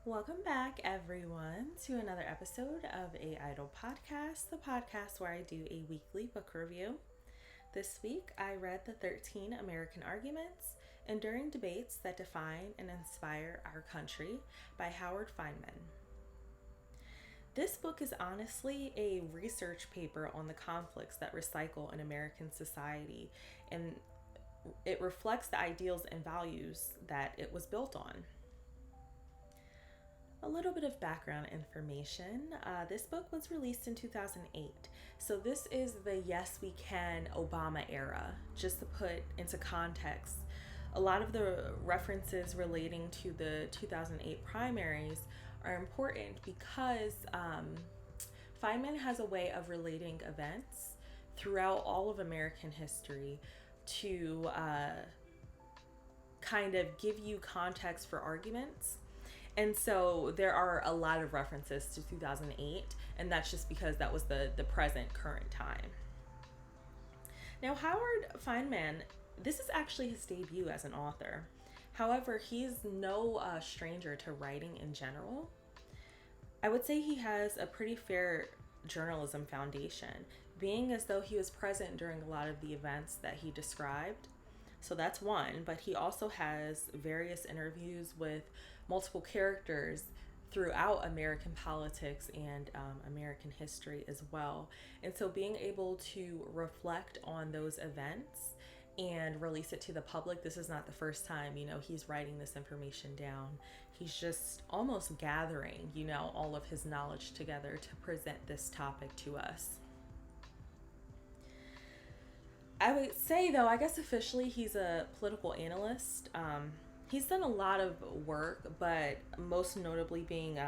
Welcome back, everyone, to another episode of A.IdlePodcast, the podcast where I do a weekly book review. This week, I read The 13 American Arguments, Enduring Debates That Define and Inspire Our Country by Howard Fineman. This book is honestly a research paper on the conflicts that recycle in American society, and it reflects the ideals and values that it was built on. A little bit of background information. This book was released in 2008. So this is the Yes We Can Obama era. Just to put into context, a lot of the references relating to the 2008 primaries are important because Feinman has a way of relating events throughout all of American history to kind of give you context for arguments. And so there are a lot of references to 2008, and that's just because that was the current time. Now, Howard Fineman, this is actually his debut as an author. However, he's no stranger to writing in general. I would say he has a pretty fair journalism foundation, being as though he was present during a lot of the events that he described. So that's one, but he also has various interviews with multiple characters throughout American politics and American history as well. And so being able to reflect on those events and release it to the public, this is not the first time, he's writing this information down. He's just almost gathering, all of his knowledge together to present this topic to us. I would say, though, I guess officially he's a political analyst. He's done a lot of work, but most notably being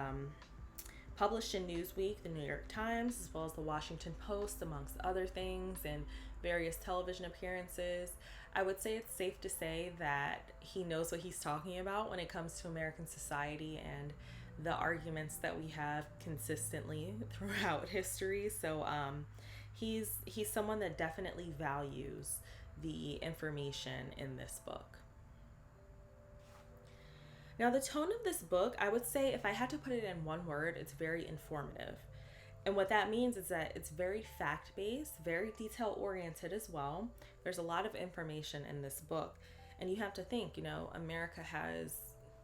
published in Newsweek, the New York Times, as well as the Washington Post, amongst other things, and various television appearances. I would say it's safe to say that he knows what he's talking about when it comes to American society and the arguments that we have consistently throughout history. So he's someone that definitely values the information in this book. Now, the tone of this book, I would say if I had to put it in one word, it's very informative. And what that means is that it's very fact-based, very detail-oriented as well. There's a lot of information in this book. And you have to think, America has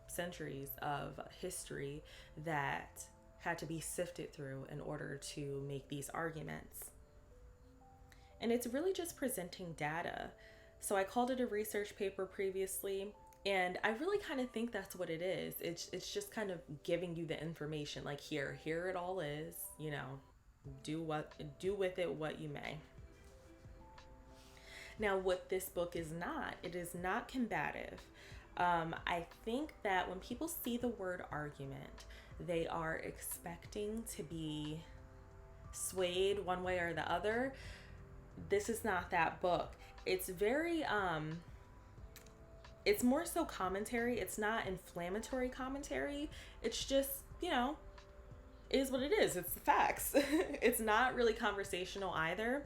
centuries of history that had to be sifted through in order to make these arguments. And it's really just presenting data. So I called it a research paper previously. And I really kind of think that's what it is. It's just kind of giving you the information, like here it all is, do with it what you may. Now, what this book is not, it is not combative. I think that when people see the word argument, they are expecting to be swayed one way or the other. This is not that book. It's very it's more so commentary. It's not inflammatory commentary. It's just, is what it is. It's the facts. It's not really conversational either.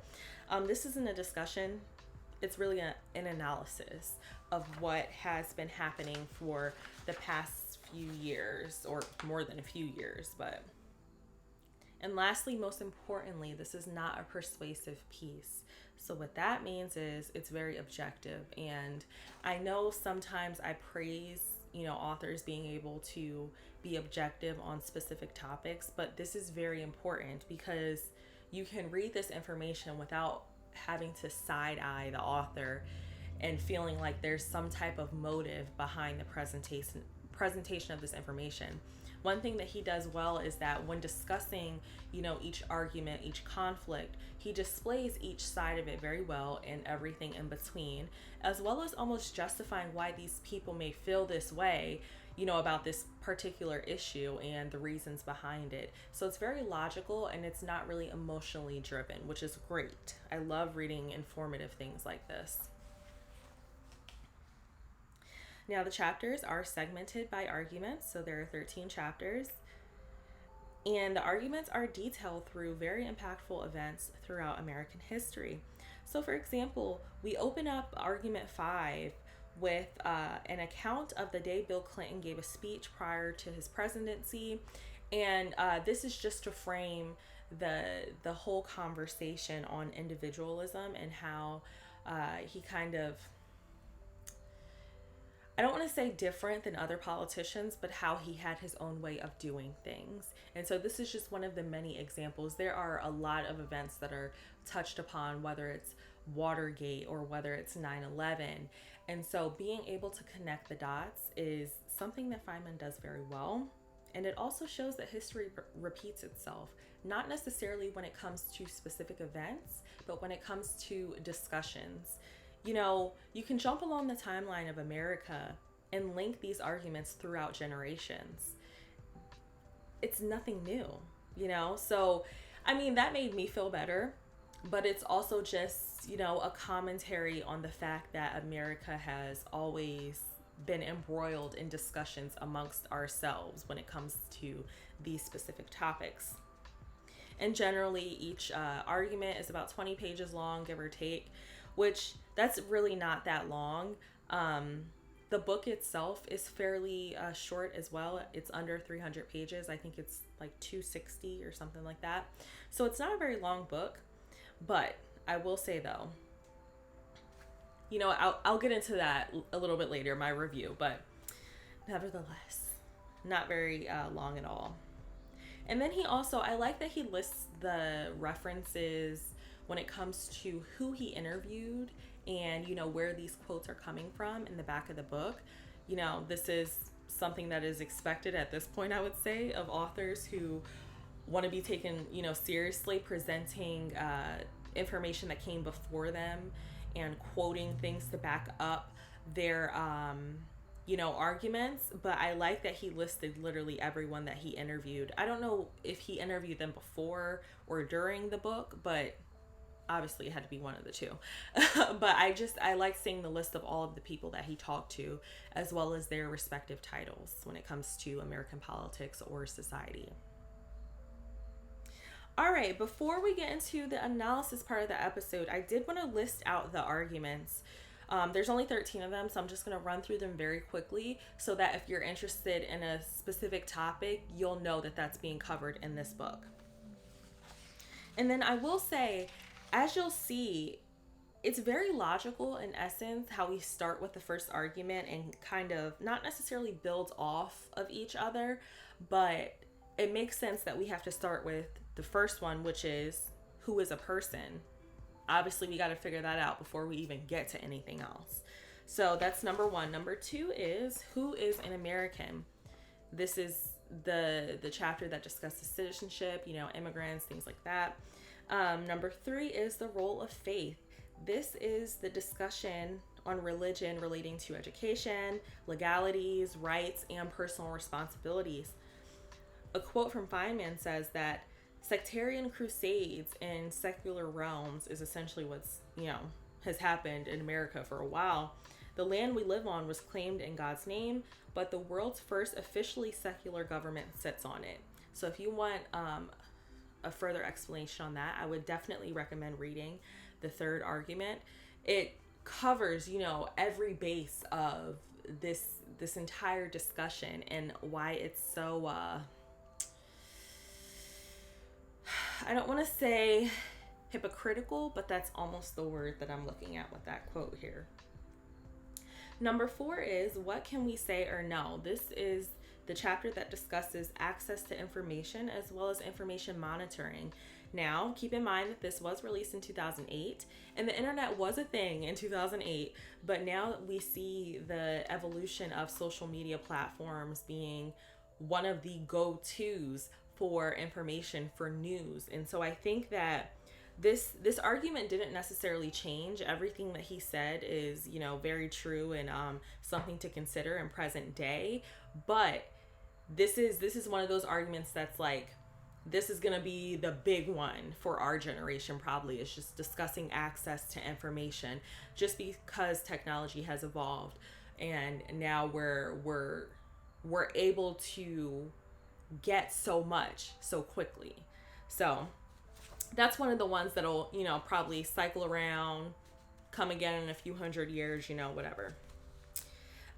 This isn't a discussion. It's really an analysis of what has been happening for the past few years, or more than a few years, but. And lastly, most importantly, this is not a persuasive piece. So what that means is it's very objective. And I know sometimes I praise, authors being able to be objective on specific topics, but this is very important because you can read this information without having to side-eye the author and feeling like there's some type of motive behind the presentation of this information. One thing that he does well is that when discussing, each argument, each conflict, he displays each side of it very well and everything in between, as well as almost justifying why these people may feel this way, about this particular issue and the reasons behind it. So it's very logical and it's not really emotionally driven, which is great. I love reading informative things like this. Now, the chapters are segmented by arguments, so there are 13 chapters. And the arguments are detailed through very impactful events throughout American history. So, for example, we open up argument 5 with an account of the day Bill Clinton gave a speech prior to his presidency. And this is just to frame the whole conversation on individualism and how he kind of, I don't want to say different than other politicians, but how he had his own way of doing things. And so this is just one of the many examples. There are a lot of events that are touched upon, whether it's Watergate or whether it's 9/11. And so being able to connect the dots is something that Fineman does very well. And it also shows that history repeats itself, not necessarily when it comes to specific events, but when it comes to discussions. You know, you can jump along the timeline of America and link these arguments throughout generations. It's nothing new, you know? So, I mean, that made me feel better, but it's also just, you know, a commentary on the fact that America has always been embroiled in discussions amongst ourselves when it comes to these specific topics. And generally, each argument is about 20 pages long, give or take, which that's really not that long. The book itself is fairly short as well. It's under 300 pages. I think it's like 260 or something like that. So it's not a very long book, but I will say though, you know, I'll get into that a little bit later, my review, but nevertheless, not very long at all. And then he also, I like that he lists the references when it comes to who he interviewed and, you know, where these quotes are coming from in the back of the book. You know, this is something that is expected at this point, I would say, of authors who want to be taken, you know, seriously, presenting information that came before them and quoting things to back up their, you know, arguments. But I like that he listed literally everyone that he interviewed. I don't know if he interviewed them before or during the book, but obviously it had to be one of the two. But I like seeing the list of all of the people that he talked to, as well as their respective titles when it comes to American politics or society. All right, before we get into the analysis part of the episode, I did want to list out the arguments. There's only 13 of them, so I'm just going to run through them very quickly so that if you're interested in a specific topic, you'll know that that's being covered in this book. And then I will say, as you'll see, it's very logical in essence how we start with the first argument and kind of not necessarily build off of each other, but it makes sense that we have to start with the first one, which is who is a person. Obviously, we got to figure that out before we even get to anything else. So that's number one. Number two is who is an American. This is the chapter that discusses citizenship, you know, immigrants, things like that. Number three is the role of faith. This is the discussion on religion relating to education, legalities, rights, and personal responsibilities. A quote from Feinman says that sectarian crusades in secular realms is essentially what's, you know, has happened in America for a while. The land we live on was claimed in God's name, but the world's first officially secular government sits on it. So if you want a further explanation on that, I would definitely recommend reading the third argument. It covers, you know, every base of this entire discussion and why it's so I don't want to say hypocritical, but that's almost the word that I'm looking at with that quote here. Number four is what can we say or no? This is the chapter that discusses access to information as well as information monitoring. Now, keep in mind that this was released in 2008 and the internet was a thing in 2008, but now we see the evolution of social media platforms being one of the go-tos for information, for news. And so I think that this argument didn't necessarily change. Everything that he said is, you know, very true and something to consider in present day. But this is one of those arguments that's like, this is going to be the big one for our generation probably. It's just discussing access to information just because technology has evolved and now we're able to get so much so quickly. So that's one of the ones that'll, you know, probably cycle around, come again in a few hundred years, you know, whatever.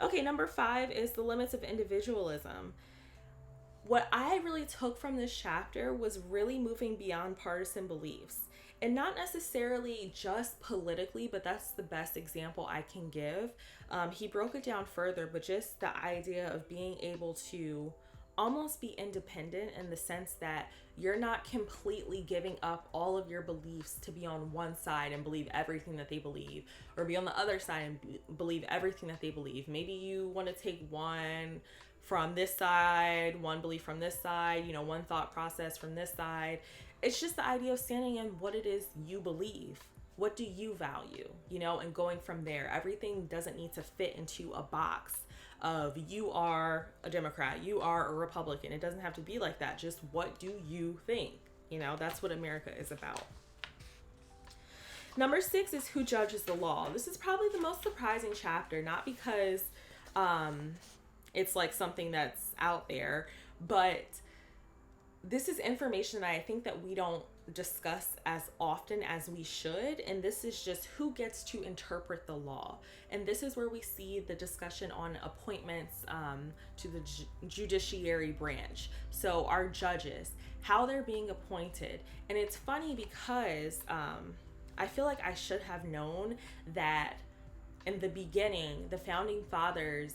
Okay, number 5 is the limits of individualism. What I really took from this chapter was really moving beyond partisan beliefs. And not necessarily just politically, but that's the best example I can give. He broke it down further, but just the idea of being able to almost be independent in the sense that you're not completely giving up all of your beliefs to be on one side and believe everything that they believe, or be on the other side and believe everything that they believe. Maybe you want to take one from this side, one belief from this side, one thought process from this side. It's just the idea of standing in what it is you believe. What do you value, and going from there. Everything doesn't need to fit into a box of you are a Democrat, you are a Republican. It doesn't have to be like that. Just what do you think? That's what America is about. Number 6 is who judges the law. This is probably the most surprising chapter, not because it's like something that's out there, but this is information that I think that we don't discuss as often as we should, and this is just who gets to interpret the law. And this is where we see the discussion on appointments to the judiciary branch. So our judges, how they're being appointed. And it's funny because I feel like I should have known that in the beginning, the founding fathers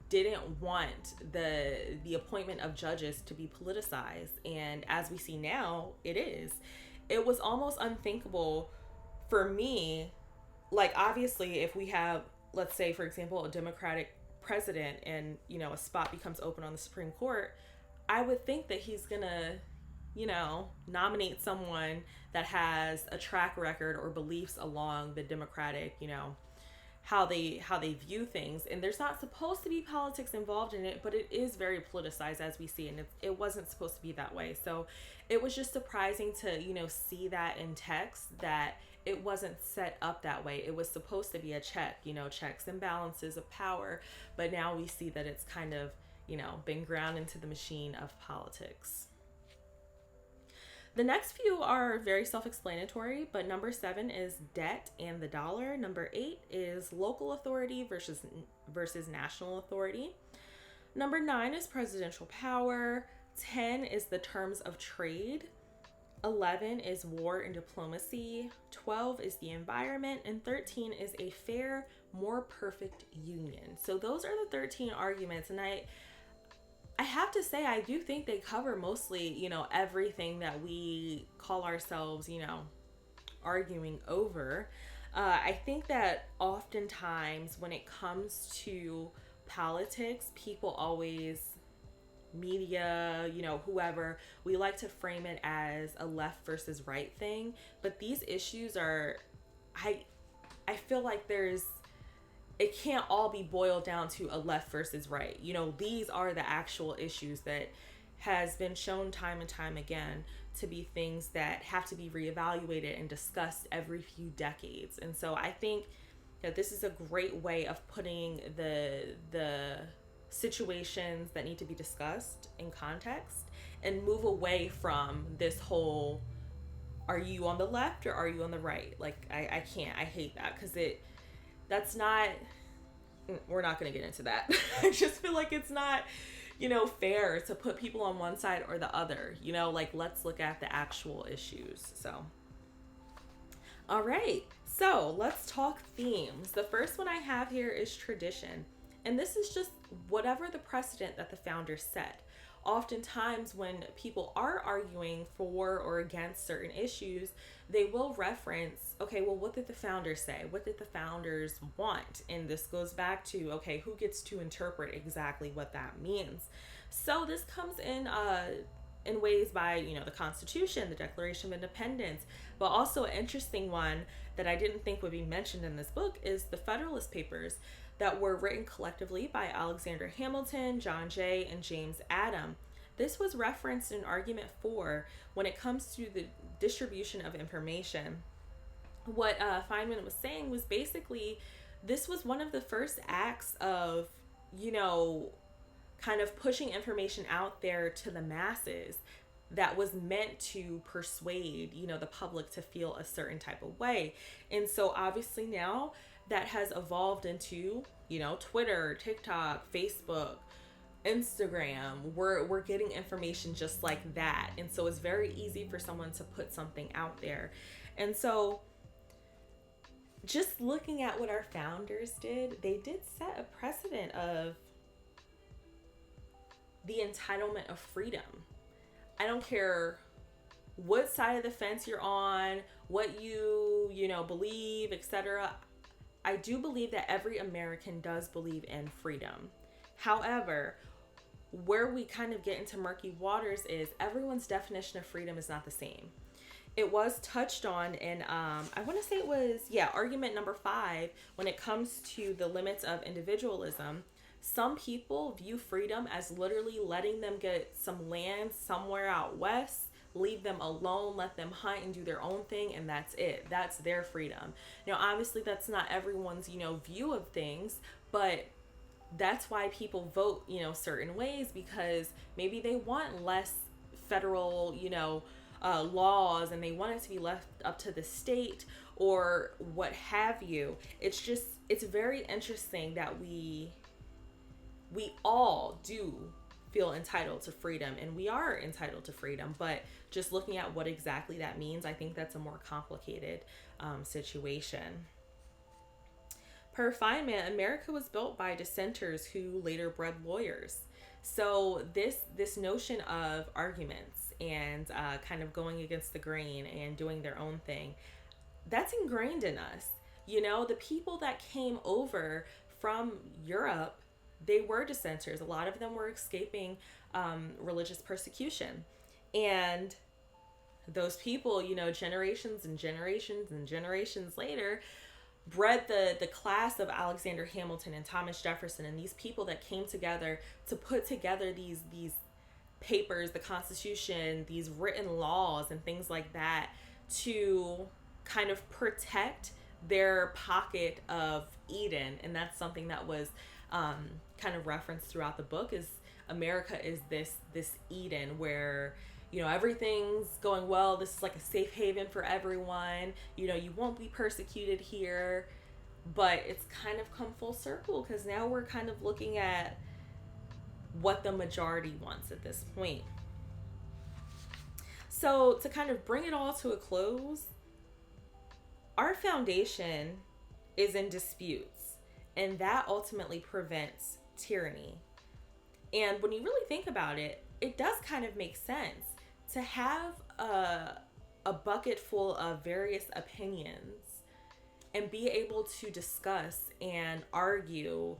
didn't want the appointment of judges to be politicized, and as we see now, it is. It was almost unthinkable for me, like obviously if we have, let's say for example, a Democratic president and a spot becomes open on the Supreme Court, I would think that he's gonna nominate someone that has a track record or beliefs along the Democratic how they view things. And there's not supposed to be politics involved in it, but it is very politicized as we see, and it wasn't supposed to be that way. So it was just surprising to see that in text, that it wasn't set up that way. It was supposed to be a check, checks and balances of power, but now we see that it's kind of been ground into the machine of politics. The next few are very self-explanatory, but number 7 is debt and the dollar. Number 8 is local authority versus national authority. Number 9 is presidential power. 10 is the terms of trade. 11 is war and diplomacy. 12 is the environment. And 13 is a fair, more perfect union. So those are the 13 arguments, and I have to say, I do think they cover mostly, everything that we call ourselves, arguing over. I think that oftentimes when it comes to politics, people always, media, whoever, we like to frame it as a left versus right thing. But these issues are, I feel like it can't all be boiled down to a left versus right. These are the actual issues that has been shown time and time again to be things that have to be reevaluated and discussed every few decades. And so I think that this is a great way of putting the situations that need to be discussed in context and move away from this whole, are you on the left or are you on the right? Like, I can't. I hate that because that's not, we're not going to get into that. I just feel like it's not, fair to put people on one side or the other, let's look at the actual issues. So, all right. So let's talk themes. The first one I have here is tradition. And this is just whatever the precedent that the founders set. Oftentimes when people are arguing for or against certain issues, they will reference, okay, well, what did the founders say? What did the founders want? And this goes back to, okay, who gets to interpret exactly what that means? So this comes in ways by, the Constitution, the Declaration of Independence, but also an interesting one that I didn't think would be mentioned in this book is the Federalist Papers, that were written collectively by Alexander Hamilton, John Jay, and James Adam. This was referenced in Argument 4 when it comes to the distribution of information. What Feinman was saying was basically this was one of the first acts of, kind of pushing information out there to the masses that was meant to persuade, the public to feel a certain type of way. And so obviously now that has evolved into Twitter, TikTok, Facebook, Instagram, we're getting information just like that. And so it's very easy for someone to put something out there. And so just looking at what our founders did, they did set a precedent of the entitlement of freedom. I don't care what side of the fence you're on, what you believe, etc. I do believe that every American does believe in freedom. However, where we kind of get into murky waters is everyone's definition of freedom is not the same. It was touched on in, I want to say it was, argument number 5, when it comes to the limits of individualism. Some people view freedom as literally letting them get some land somewhere out west, leave them alone, let them hunt and do their own thing, and that's it. That's their freedom. Now, obviously, that's not everyone's, view of things, but that's why people vote, certain ways, because maybe they want less federal, laws, and they want it to be left up to the state or what have you. It's very interesting that we all do feel entitled to freedom, and we are entitled to freedom, but just looking at what exactly that means, I think that's a more complicated situation. Per Fineman, America was built by dissenters who later bred lawyers. So this notion of arguments and kind of going against the grain and doing their own thing, that's ingrained in us. The people that came over from Europe, they were dissenters. A lot of them were escaping religious persecution. And those people, generations and generations and generations later, bred the class of Alexander Hamilton and Thomas Jefferson, and these people that came together to put together these papers, the Constitution, these written laws and things like that, to kind of protect their pocket of Eden. And that's something that was kind of referenced throughout the book, is America is this Eden where everything's going well. This is like a safe haven for everyone. You won't be persecuted here. But it's kind of come full circle, because now we're kind of looking at what the majority wants at this point. So to kind of bring it all to a close, our foundation is in disputes, and that ultimately prevents tyranny. And when you really think about it, it does kind of make sense to have a bucket full of various opinions and be able to discuss and argue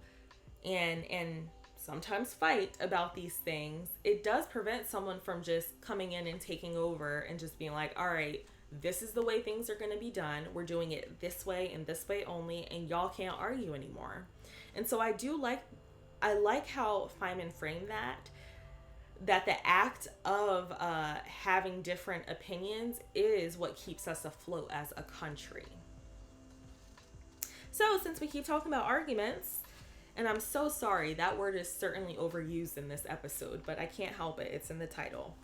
and sometimes fight about these things. It does prevent someone from just coming in and taking over and just being like, all right, this is the way things are going to be done. We're doing it this way and this way only, and y'all can't argue anymore. And so I like how Feinman framed that the act of having different opinions is what keeps us afloat as a country. So since we keep talking about arguments, and I'm so sorry, that word is certainly overused in this episode, but I can't help it. It's in the title.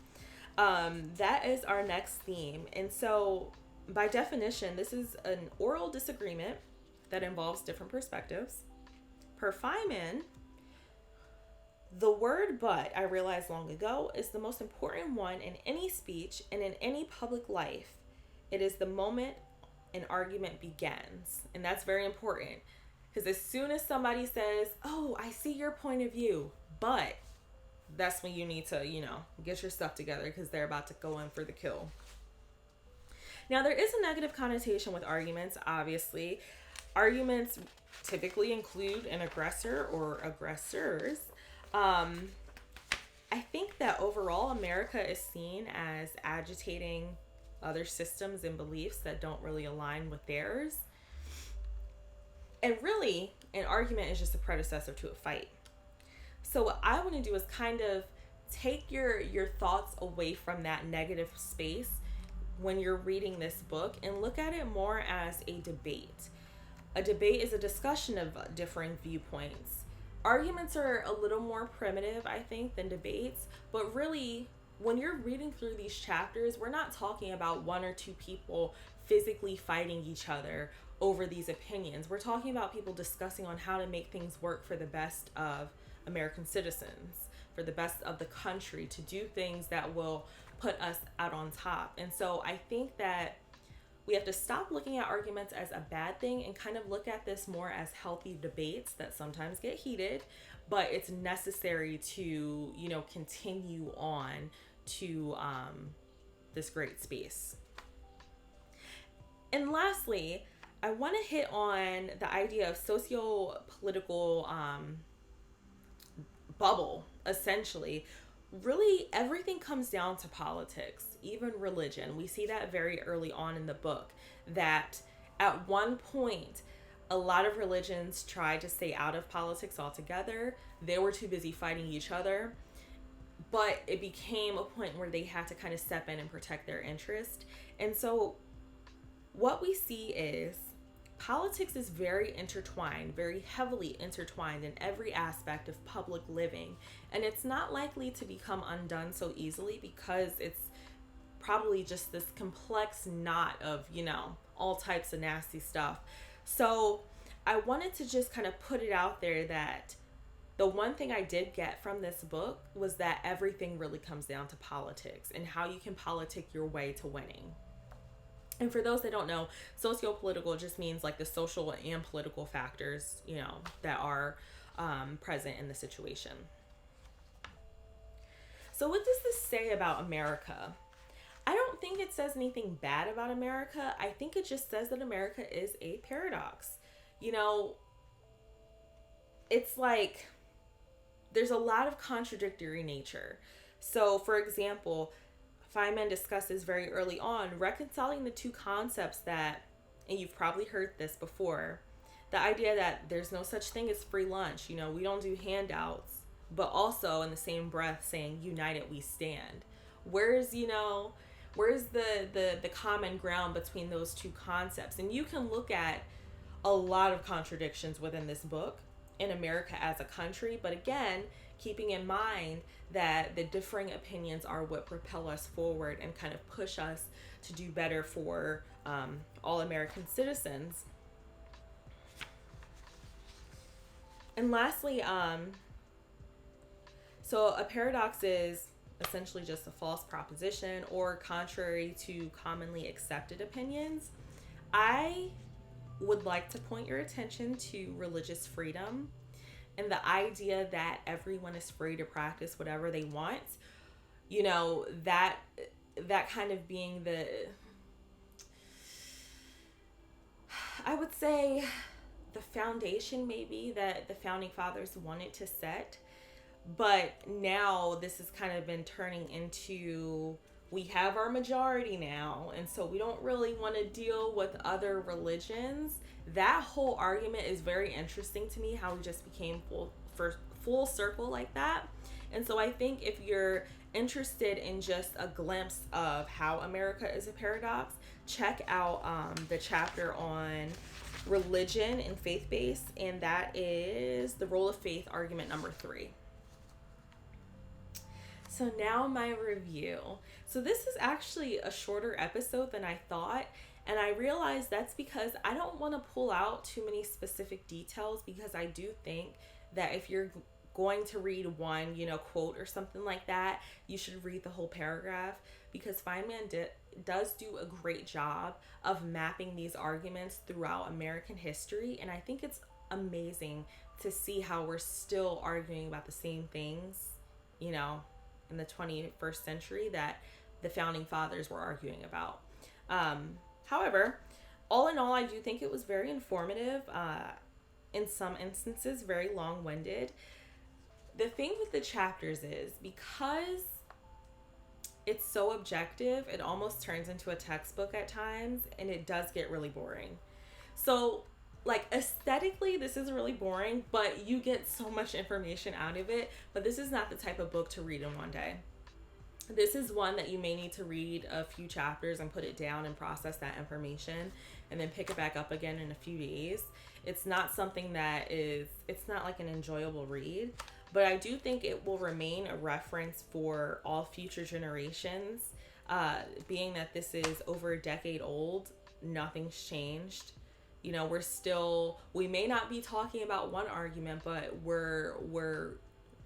That is our next theme. And so by definition, this is an oral disagreement that involves different perspectives. Per Feinman, the word but, I realized long ago, is the most important one in any speech and in any public life. It is the moment an argument begins. And that's very important, because as soon as somebody says, oh, I see your point of view, but, that's when you need to, get your stuff together, because they're about to go in for the kill. Now, there is a negative connotation with arguments, obviously. Arguments typically include an aggressor or aggressors. I think that overall America is seen as agitating other systems and beliefs that don't really align with theirs. And really, an argument is just a predecessor to a fight. So what I want to do is kind of take your thoughts away from that negative space when you're reading this book and look at it more as a debate. A debate is a discussion of differing viewpoints. Arguments are a little more primitive, I think, than debates, but really, when you're reading through these chapters, we're not talking about one or two people physically fighting each other over these opinions. We're talking about people discussing on how to make things work for the best of American citizens, for the best of the country, to do things that will put us out on top. And so I think that we have to stop looking at arguments as a bad thing and kind of look at this more as healthy debates that sometimes get heated, but it's necessary to, continue on to this great space. And lastly, I want to hit on the idea of socio-political bubble, essentially. Really, everything comes down to politics, even religion. We see that very early on in the book, that at one point, a lot of religions tried to stay out of politics altogether. They were too busy fighting each other. But it became a point where they had to kind of step in and protect their interest. And so what we see is politics is very intertwined, very heavily intertwined in every aspect of public living. And it's not likely to become undone so easily because it's probably just this complex knot of, all types of nasty stuff. So I wanted to just kind of put it out there that the one thing I did get from this book was that everything really comes down to politics and how you can politic your way to winning. And for those that don't know, socio-political just means like the social and political factors, that are present in the situation. So what does this say about America? I don't think it says anything bad about America. I think it just says that America is a paradox. It's like there's a lot of contradictory nature. So, for example, Feinman discusses very early on reconciling the two concepts that, and you've probably heard this before, the idea that there's no such thing as free lunch. We don't do handouts, but also in the same breath saying, united we stand. Where's the common ground between those two concepts? And you can look at a lot of contradictions within this book in America as a country, but again, keeping in mind that the differing opinions are what propel us forward and kind of push us to do better for all American citizens. And lastly, so a paradox is essentially just a false proposition or contrary to commonly accepted opinions. I would like to point your attention to religious freedom and the idea that everyone is free to practice whatever they want. That kind of being I would say the foundation maybe that the founding fathers wanted to set. But now this has kind of been turning into, we have our majority now, and so we don't really want to deal with other religions. That whole argument is very interesting to me, how we just became full circle like that. And so I think if you're interested in just a glimpse of how America is a paradox, check out the chapter on religion and faith-based, and that is the role of faith, argument number 3. So now my review. So this is actually a shorter episode than I thought, and I realized that's because I don't want to pull out too many specific details, because I do think that if you're going to read one, quote or something like that, you should read the whole paragraph, because Feinman does do a great job of mapping these arguments throughout American history, and I think it's amazing to see how we're still arguing about the same things, in the 21st century that the founding fathers were arguing about. However, all in all, I do think it was very informative, in some instances very long-winded. The thing with the chapters is, because it's so objective, it almost turns into a textbook at times, and it does get really boring. So aesthetically, this is really boring, but you get so much information out of it. But this is not the type of book to read in one day. This is one that you may need to read a few chapters and put it down and process that information and then pick it back up again in a few days. It's not something it's not like an enjoyable read, but I do think it will remain a reference for all future generations. Being that this is over a decade old, nothing's changed. You know, we may not be talking about one argument, but we're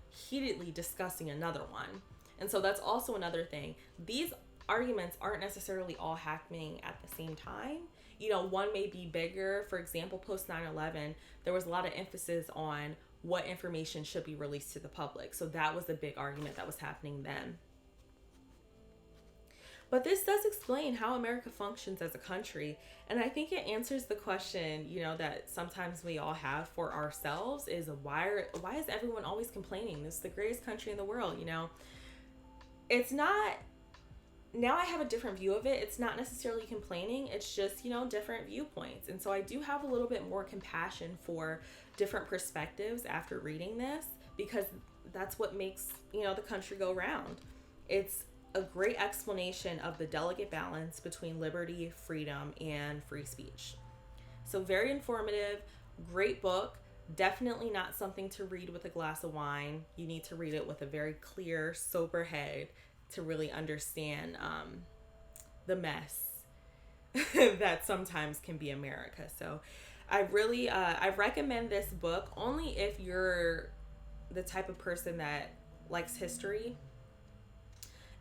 heatedly discussing another one. And so that's also another thing. These arguments aren't necessarily all happening at the same time. You know, one may be bigger. For example, post 9/11, there was a lot of emphasis on what information should be released to the public. So that was the big argument that was happening then. But this does explain how America functions as a country. And I think it answers the question, you know, that sometimes we all have for ourselves is why is everyone always complaining? This is the greatest country in the world, you know? It's not, now I have a different view of it. It's not necessarily complaining. It's just, you know, different viewpoints. And so I do have a little bit more compassion for different perspectives after reading this, because that's what makes, you know, the country go round. It's a great explanation of the delicate balance between liberty, freedom, and free speech. So very informative, great book. Definitely not something to read with a glass of wine. You need to read it with a very clear, sober head to really understand the mess that sometimes can be America. So I recommend this book only if you're the type of person that likes history.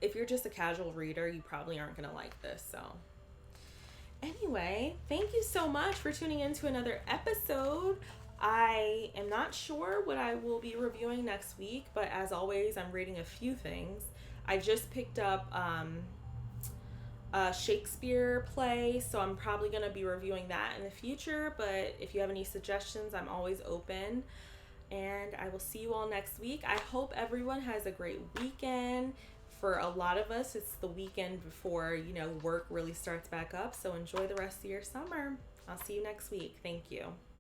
If you're just a casual reader, you probably aren't going to like this. So anyway, thank you so much for tuning in to another episode. I am not sure what I will be reviewing next week, but as always, I'm reading a few things. I just picked up a Shakespeare play, so I'm probably going to be reviewing that in the future. But if you have any suggestions, I'm always open. And I will see you all next week. I hope everyone has a great weekend. For a lot of us, it's the weekend before, you know, work really starts back up. So enjoy the rest of your summer. I'll see you next week. Thank you.